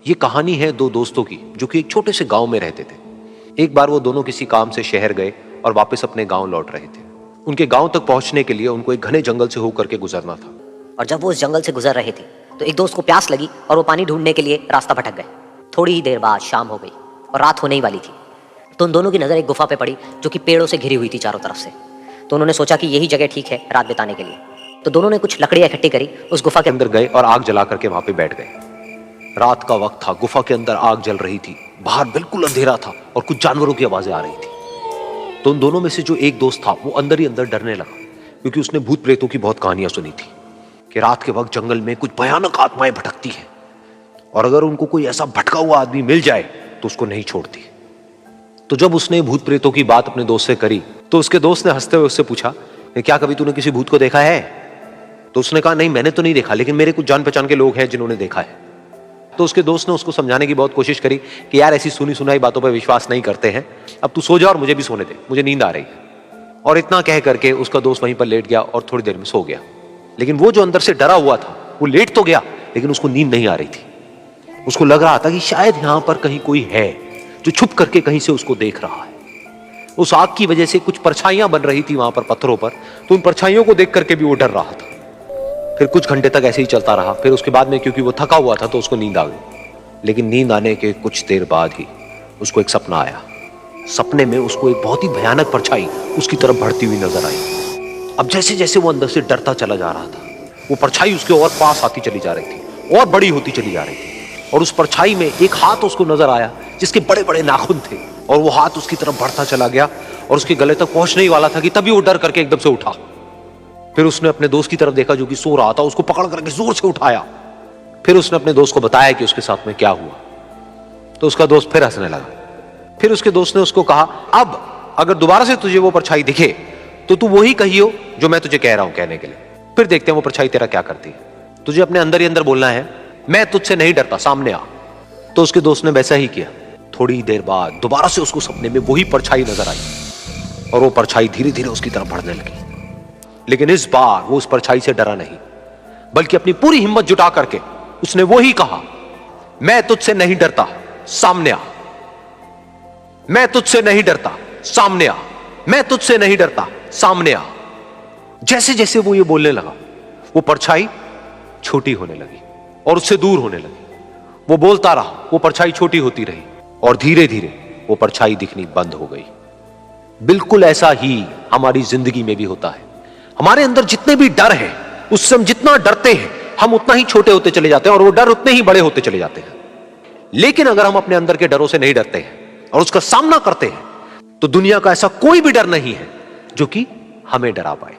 ये कहानी है दो दोस्तों की जो कि एक छोटे से गांव में रहते थे। एक बार वो दोनों किसी काम से शहर गए और वापस अपने गांव लौट रहे थे। उनके गांव तक पहुंचने के लिए उनको एक घने जंगल से होकर के गुजरना था। और जब वो उस जंगल से गुजर रहे थे तो एक दोस्त को प्यास लगी और वो पानी ढूंढने के लिए रास्ता भटक गए। थोड़ी ही देर बाद शाम हो गई और रात होने ही वाली थी। तो उन दोनों की नज़र एक गुफा पे पड़ी जो कि पेड़ों से घिरी हुई थी चारों तरफ से। तो उन्होंने सोचा कि यही जगह ठीक है रात बिताने के लिए। तो दोनों ने कुछ लकड़ियाँ इकट्ठी करी, उस गुफा के अंदर गए और आग जला करके वहां पे बैठ गए। रात का वक्त था, गुफा के अंदर आग जल रही थी, बाहर बिल्कुल अंधेरा था और कुछ जानवरों की आवाजें आ रही थी। तो उन दोनों में से जो एक दोस्त था वो अंदर ही अंदर डरने लगा, क्योंकि उसने भूत प्रेतों की बहुत कहानियां सुनी थी कि रात के वक्त जंगल में कुछ भयानक आत्माएं भटकती हैं और अगर उनको कोई ऐसा भटका हुआ आदमी मिल जाए तो उसको नहीं छोड़ती। तो जब उसने भूत प्रेतों की बात अपने दोस्त से करी तो उसके दोस्त ने हंसते हुए उससे पूछा, क्या कभी तूने किसी भूत को देखा है? तो उसने कहा, नहीं मैंने तो नहीं देखा, लेकिन मेरे कुछ जान पहचान के लोग हैं जिन्होंने देखा है। तो उसके दोस्त ने उसको समझाने की बहुत कोशिश करी कि यार ऐसी सुनी सुनाई बातों पर विश्वास नहीं करते हैं, अब तू सो जा और मुझे भी सोने दे, मुझे नींद आ रही है। और इतना कह करके उसका दोस्त वहीं पर लेट गया और थोड़ी देर में सो गया। लेकिन वो जो अंदर से डरा हुआ था वो लेट तो गया, लेकिन उसको नींद नहीं आ रही थी। उसको लग रहा था कि शायद यहां पर कहीं कोई है जो छुप करके कहीं से उसको देख रहा है। उस आग की वजह से कुछ परछाइयां बन रही थी वहां पर पत्थरों पर, तो उन परछाइयों को देख करके भी वो डर रहा था। फिर कुछ घंटे तक ऐसे ही चलता रहा। फिर उसके बाद में क्योंकि वो थका हुआ था तो उसको नींद आ गई। लेकिन नींद आने के कुछ देर बाद ही उसको एक सपना आया। सपने में उसको एक बहुत ही भयानक परछाई उसकी तरफ बढ़ती हुई नजर आई। अब जैसे जैसे वो अंदर से डरता चला जा रहा था, वो परछाई उसके और पास आती चली जा रही थी और बड़ी होती चली जा रही थी। और उस परछाई में एक हाथ उसको नजर आया जिसके बड़े बड़े नाखून थे, और वो हाथ उसकी तरफ बढ़ता चला गया और उसके गले तक पहुंचने ही वाला था कि तभी वो डर करके एकदम से उठा। फिर उसने अपने दोस्त की तरफ देखा जो कि सो रहा था, उसको पकड़ करके जोर से उठाया। फिर उसने अपने दोस्त को बताया कि उसके साथ में क्या हुआ। तो उसका दोस्त फिर हंसने लगा। फिर उसके दोस्त ने उसको कहा, अब अगर दोबारा से तुझे वो परछाई दिखे तो तू वही कहियो जो मैं तुझे कह रहा हूं कहने के लिए, फिर देखते हैं वो परछाई तेरा क्या करती है। तुझे अपने अंदर ही अंदर बोलना है, मैं तुझसे नहीं डरता, सामने आ। तो उसके दोस्त ने वैसा ही किया। थोड़ी देर बाद दोबारा से उसको सपने में वही परछाई नजर आई और वो परछाई धीरे धीरे उसकी तरफ बढ़ने लगी। लेकिन इस बार वो उस परछाई से डरा नहीं, बल्कि अपनी पूरी हिम्मत जुटा करके उसने वो ही कहा, मैं तुझसे नहीं डरता, सामने आ। मैं तुझसे नहीं डरता, सामने आ। मैं तुझसे नहीं डरता, सामने आ। जैसे जैसे वो ये बोलने लगा वो परछाई छोटी होने लगी और उससे दूर होने लगी। वो बोलता रहा, वो परछाई छोटी होती रही और धीरे धीरे वो परछाई दिखनी बंद हो गई। बिल्कुल ऐसा ही हमारी जिंदगी में भी होता है। हमारे अंदर जितने भी डर है, उससे हम जितना डरते हैं हम उतना ही छोटे होते चले जाते हैं और वो डर उतने ही बड़े होते चले जाते हैं। लेकिन अगर हम अपने अंदर के डरों से नहीं डरते हैं और उसका सामना करते हैं तो दुनिया का ऐसा कोई भी डर नहीं है जो कि हमें डरा पाए।